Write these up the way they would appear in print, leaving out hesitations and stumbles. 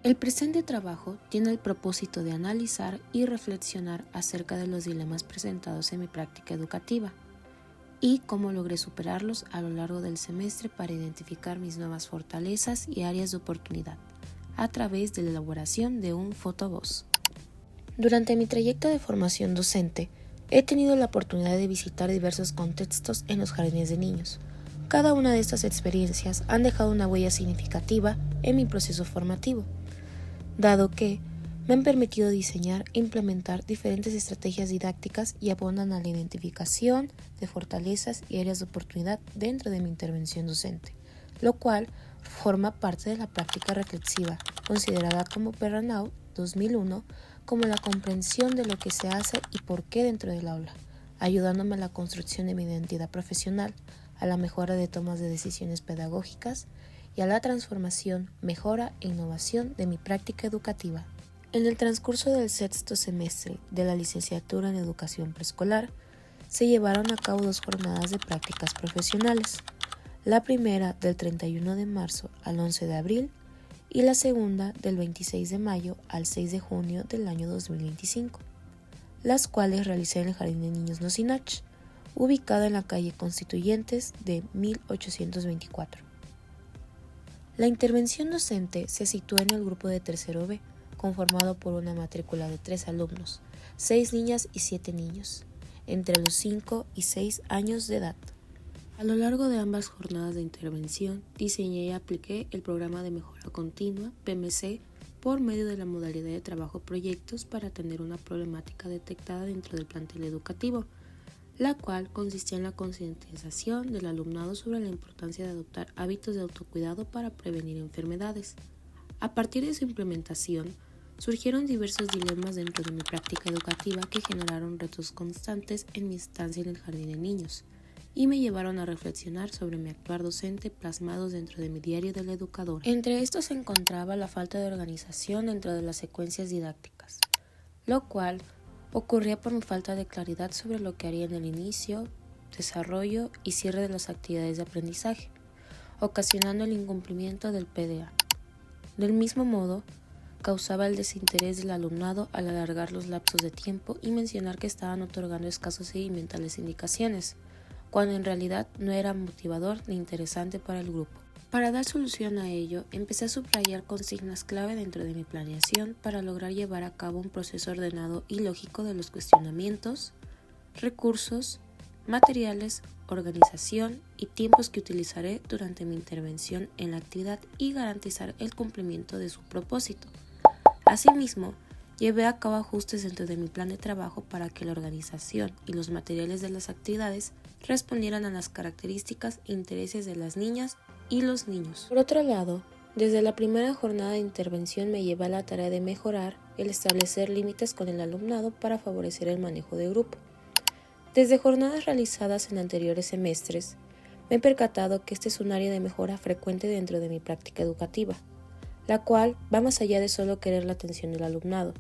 El presente trabajo tiene el propósito de analizar y reflexionar acerca de los dilemas presentados en mi práctica educativa y cómo logré superarlos a lo largo del semestre para identificar mis nuevas fortalezas y áreas de oportunidad a través de la elaboración de un fotovoz. Durante mi trayecto de formación docente, he tenido la oportunidad de visitar diversos contextos en los jardines de niños. Cada una de estas experiencias han dejado una huella significativa en mi proceso formativo, dado que me han permitido diseñar e implementar diferentes estrategias didácticas y abonan a la identificación de fortalezas y áreas de oportunidad dentro de mi intervención docente, lo cual forma parte de la práctica reflexiva, considerada como Perranaud 2001 como la comprensión de lo que se hace y por qué dentro del aula, ayudándome a la construcción de mi identidad profesional, a la mejora de tomas de decisiones pedagógicas y a la transformación, mejora e innovación de mi práctica educativa. En el transcurso del sexto semestre de la licenciatura en educación preescolar, se llevaron a cabo 2 jornadas de prácticas profesionales, la primera del 31 de marzo al 11 de abril y la segunda del 26 de mayo al 6 de junio del año 2025, las cuales realicé en el Jardín de Niños Nocinach, ubicada en la calle Constituyentes de 1824. La intervención docente se sitúa en el grupo de tercero B, conformado por una matrícula de 3 alumnos, 6 niñas y 7 niños, entre los 5 y 6 años de edad. A lo largo de ambas jornadas de intervención, diseñé y apliqué el programa de mejora continua, PMC, por medio de la modalidad de trabajo proyectos para atender una problemática detectada dentro del plantel educativo, la cual consistía en la concientización del alumnado sobre la importancia de adoptar hábitos de autocuidado para prevenir enfermedades. A partir de su implementación, surgieron diversos dilemas dentro de mi práctica educativa que generaron retos constantes en mi estancia en el jardín de niños y me llevaron a reflexionar sobre mi actuar docente plasmados dentro de mi diario del educador. Entre estos se encontraba la falta de organización dentro de las secuencias didácticas, lo cual ocurría por mi falta de claridad sobre lo que haría en el inicio, desarrollo y cierre de las actividades de aprendizaje, ocasionando el incumplimiento del PDA. Del mismo modo, causaba el desinterés del alumnado al alargar los lapsos de tiempo y mencionar que estaban otorgando escaso seguimiento a las indicaciones, cuando en realidad no era motivador ni interesante para el grupo. Para dar solución a ello, empecé a subrayar consignas clave dentro de mi planeación para lograr llevar a cabo un proceso ordenado y lógico de los cuestionamientos, recursos, materiales, organización y tiempos que utilizaré durante mi intervención en la actividad y garantizar el cumplimiento de su propósito. Asimismo, llevé a cabo ajustes dentro de mi plan de trabajo para que la organización y los materiales de las actividades respondieran a las características e intereses de las niñas y los niños. Por otro lado, desde la primera jornada de intervención me llevé a la tarea de mejorar el establecer límites con el alumnado para favorecer el manejo de grupo. Desde jornadas realizadas en anteriores semestres, me he percatado que este es un área de mejora frecuente dentro de mi práctica educativa, la cual va más allá de solo querer la atención del alumnado.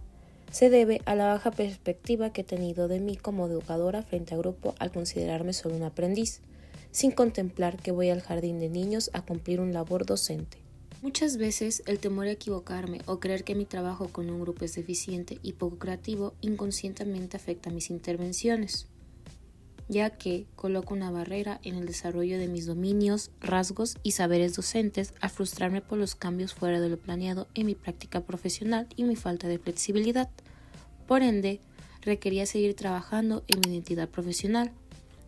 Se debe a la baja perspectiva que he tenido de mí como educadora frente a grupo al considerarme solo un aprendiz, sin contemplar que voy al jardín de niños a cumplir un labor docente. Muchas veces el temor a equivocarme o creer que mi trabajo con un grupo es deficiente y poco creativo inconscientemente afecta mis intervenciones, ya que coloco una barrera en el desarrollo de mis dominios, rasgos y saberes docentes al frustrarme por los cambios fuera de lo planeado en mi práctica profesional y mi falta de flexibilidad. Por ende, requería seguir trabajando en mi identidad profesional,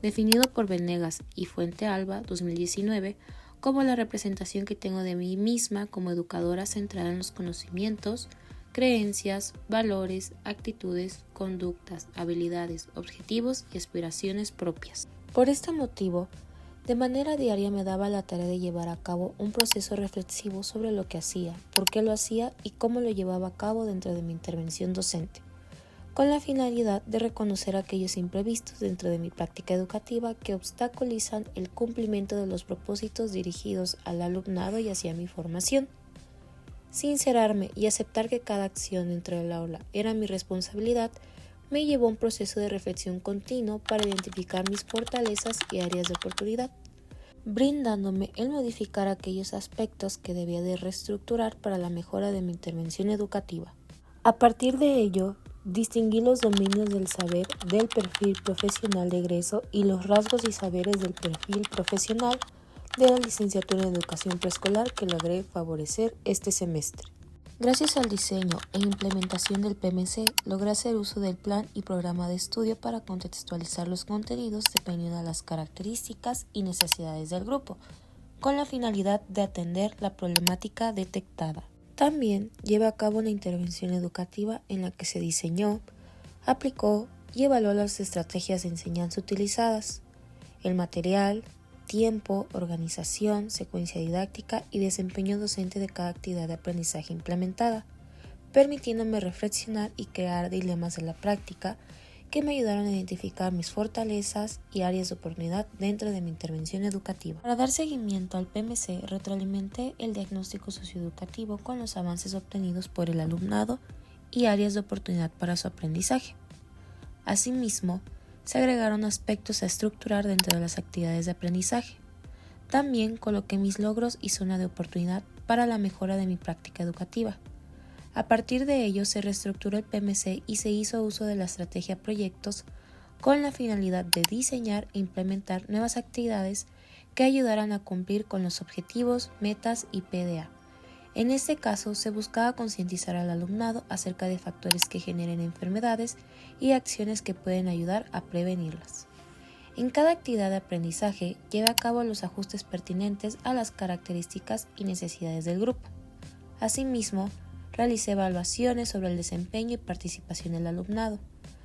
definido por Venegas y Fuente Alba 2019 como la representación que tengo de mí misma como educadora centrada en los conocimientos, creencias, valores, actitudes, conductas, habilidades, objetivos y aspiraciones propias. Por este motivo, de manera diaria me daba la tarea de llevar a cabo un proceso reflexivo sobre lo que hacía, por qué lo hacía y cómo lo llevaba a cabo dentro de mi intervención docente, con la finalidad de reconocer aquellos imprevistos dentro de mi práctica educativa que obstaculizan el cumplimiento de los propósitos dirigidos al alumnado y hacia mi formación. Sincerarme y aceptar que cada acción dentro del aula era mi responsabilidad me llevó a un proceso de reflexión continuo para identificar mis fortalezas y áreas de oportunidad, brindándome el modificar aquellos aspectos que debía de reestructurar para la mejora de mi intervención educativa. A partir de ello, distinguí los dominios del saber del perfil profesional de egreso y los rasgos y saberes del perfil profesional de la licenciatura en educación preescolar que logré favorecer este semestre. Gracias al diseño e implementación del PMC, logré hacer uso del plan y programa de estudio para contextualizar los contenidos dependiendo de las características y necesidades del grupo, con la finalidad de atender la problemática detectada. También llevé a cabo una intervención educativa en la que se diseñó, aplicó y evaluó las estrategias de enseñanza utilizadas, el material, tiempo, organización, secuencia didáctica y desempeño docente de cada actividad de aprendizaje implementada, permitiéndome reflexionar y crear dilemas de la práctica que me ayudaron a identificar mis fortalezas y áreas de oportunidad dentro de mi intervención educativa. Para dar seguimiento al PMC, retroalimenté el diagnóstico socioeducativo con los avances obtenidos por el alumnado y áreas de oportunidad para su aprendizaje. Asimismo, se agregaron aspectos a estructurar dentro de las actividades de aprendizaje. También coloqué mis logros y zona de oportunidad para la mejora de mi práctica educativa. A partir de ello se reestructuró el PMC y se hizo uso de la estrategia proyectos con la finalidad de diseñar e implementar nuevas actividades que ayudaran a cumplir con los objetivos, metas y PDA. En este caso, se buscaba concientizar al alumnado acerca de factores que generen enfermedades y acciones que pueden ayudar a prevenirlas. En cada actividad de aprendizaje, llevé a cabo los ajustes pertinentes a las características y necesidades del grupo. Asimismo, realicé evaluaciones sobre el desempeño y participación del alumnado,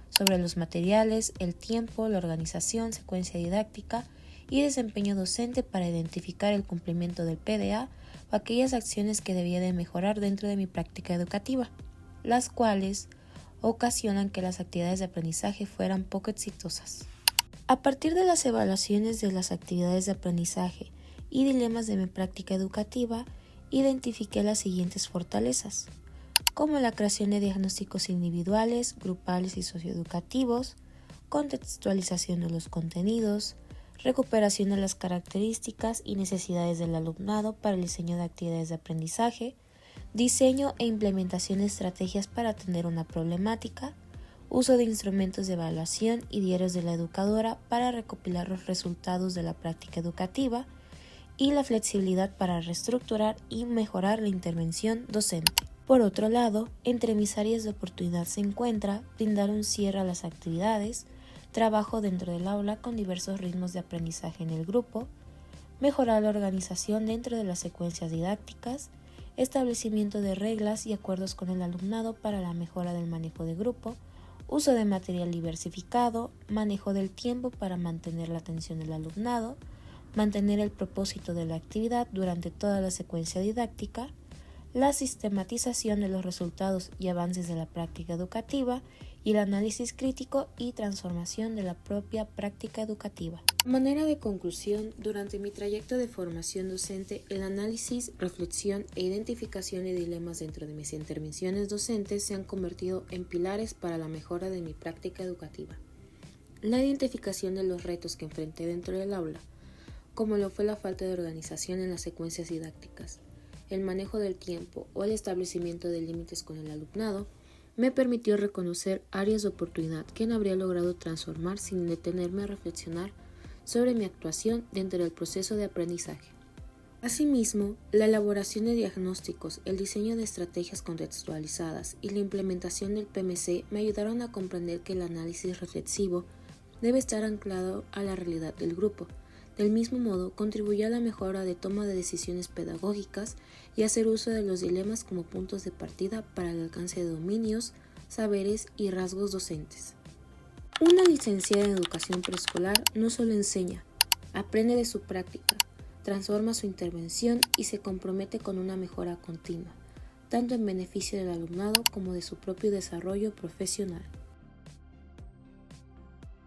sobre los materiales, el tiempo, la organización, secuencia didáctica y desempeño docente para identificar el cumplimiento del PDA o aquellas acciones que debía de mejorar dentro de mi práctica educativa, las cuales ocasionan que las actividades de aprendizaje fueran poco exitosas. A partir de las evaluaciones de las actividades de aprendizaje y dilemas de mi práctica educativa, identifiqué las siguientes fortalezas, como la creación de diagnósticos individuales, grupales y socioeducativos, contextualización de los contenidos, recuperación de las características y necesidades del alumnado para el diseño de actividades de aprendizaje, diseño e implementación de estrategias para atender una problemática, uso de instrumentos de evaluación y diarios de la educadora para recopilar los resultados de la práctica educativa y la flexibilidad para reestructurar y mejorar la intervención docente. Por otro lado, entre mis áreas de oportunidad se encuentra brindar un cierre a las actividades, trabajo dentro del aula con diversos ritmos de aprendizaje en el grupo, mejorar la organización dentro de las secuencias didácticas, establecimiento de reglas y acuerdos con el alumnado para la mejora del manejo de grupo, uso de material diversificado, manejo del tiempo para mantener la atención del alumnado, mantener el propósito de la actividad durante toda la secuencia didáctica, la sistematización de los resultados y avances de la práctica educativa y el análisis crítico y transformación de la propia práctica educativa. De manera de conclusión, durante mi trayecto de formación docente, el análisis, reflexión e identificación de dilemas dentro de mis intervenciones docentes se han convertido en pilares para la mejora de mi práctica educativa. La identificación de los retos que enfrenté dentro del aula, como lo fue la falta de organización en las secuencias didácticas, el manejo del tiempo o el establecimiento de límites con el alumnado, me permitió reconocer áreas de oportunidad que no habría logrado transformar sin detenerme a reflexionar sobre mi actuación dentro del proceso de aprendizaje. Asimismo, la elaboración de diagnósticos, el diseño de estrategias contextualizadas y la implementación del PMC me ayudaron a comprender que el análisis reflexivo debe estar anclado a la realidad del grupo. Del mismo modo, contribuyó a la mejora de toma de decisiones pedagógicas y hacer uso de los dilemas como puntos de partida para el alcance de dominios, saberes y rasgos docentes. Una licenciada en educación preescolar no solo enseña, aprende de su práctica, transforma su intervención y se compromete con una mejora continua, tanto en beneficio del alumnado como de su propio desarrollo profesional.